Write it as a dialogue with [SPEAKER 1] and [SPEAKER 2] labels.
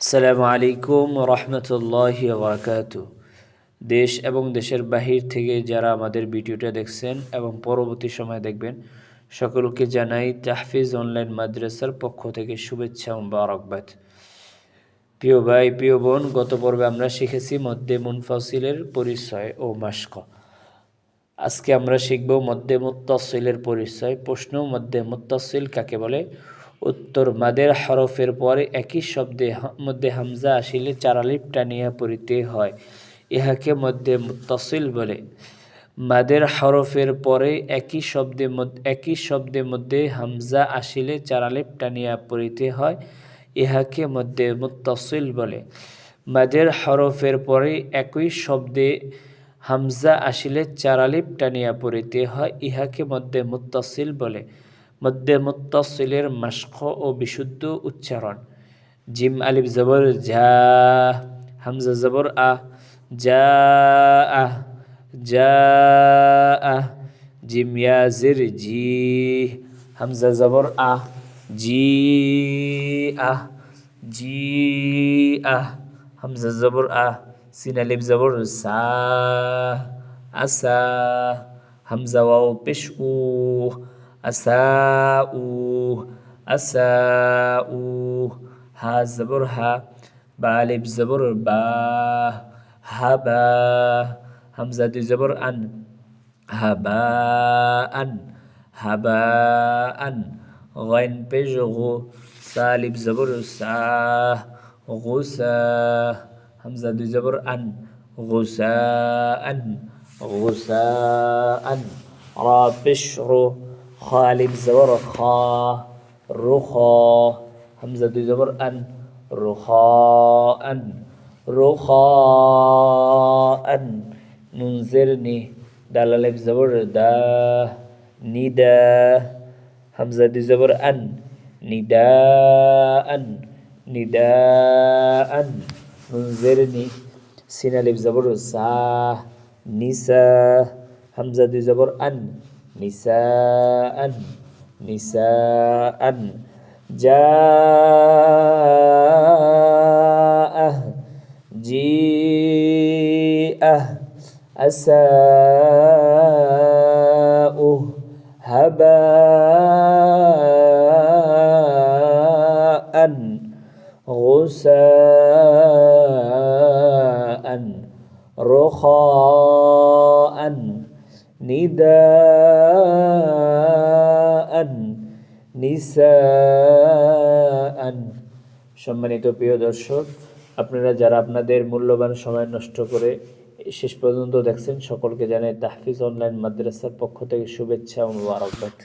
[SPEAKER 1] আসসালামু আলাইকুম রহমতুল্লাহি ওয়াবারাকাতু। দেশ এবং দেশের বাহির থেকে যারা আমাদের ভিডিওটা দেখছেন এবং পরবর্তী সময় দেখবেন, সকলকে জানাই তাহফিজ অনলাইন মাদ্রাসার পক্ষ থেকে শুভেচ্ছা ও মুবারকবাদ। প্রিয় ভাই, প্রিয় বোন, গত পর্বে আমরা শিখেছি মধ্যে মুনফাসিলের পরিচয় ও মাশক। আজকে আমরা শিখব মধ্যে মুত্তাসিলের পরিচয়। প্রশ্ন: মধ্যে মুত্তাসিল কাকে বলে? উত্তর: মাদের হরফের পরে একই শব্দে মধ্যে হামজা আসিলে চার আলিফ টানিয়া পড়িতে হয়, ইহাকে মধ্যে মুত্তাসিল বলে। মাদের হরফের পরে একই শব্দে মধ্যে হামজা আসিলে চার আলিফ টানিয়া পড়িতে হয়, ইহাকে মধ্যে মুত্তাসিল বলে। মাদের হরফের পরে একই শব্দে হামজা আসিলে চার আলিফ টানিয়া পড়িতে হয়, ইহাকে মধ্যে মুত্তাসিল বলে। মধ্যে মুত্তাসিলের মাশক ও বিশুদ্ধ উচ্চারণ: জিম আলিফ জবর ঝা, হামজা জবর আ, যা আহ, যা আহ। জিম ইয়া জির জি, হামজা জবর আ, জি আহ, জি আহ। হামজা জবর আ। সিন আলিফ জবর সা, আসা। হামজা ওয়াও পেশ উ, আসাউ, আসাউ। হা জবর হা, বা আলিফ জবর বা, হাবা। হামজা দুই জবর আন, হাবা আন, হাবা আন। গাইন পেশ গু, সা আলিফ জবর সা, গুসা। হামজা দুই জবর আন, গুসা আন, গুসা আন। রা পেশ রু, খা আলিফ জবর খা, রুখ। হামজা দুই জবর আন, রুখ আন, রুখ আন। নুন জের নি, দাল আলিফ জবর দা, নিদা। হামজা দুই জবর আন, নিদা আন, নিদা আন। নুন জের নি, সিন আলিফ জবর সা, নিসা। হামজা দুই জবর আন, নিসা আন, নিসা আন। যা আহ, জি আহ, আসা উ, হাবা আন, গুসা আন, রুখা আন, নিদা আন, নিসা আন। সম্মানিত প্রিয় দর্শক, আপনারা যারা আপনাদের মূল্যবান সময় নষ্ট করে শেষ পর্যন্ত দেখছেন, সকলকে জানাই তাহফিজ অনলাইন মাদ্রাসার পক্ষ থেকে শুভেচ্ছা ও মুবারকবাদ।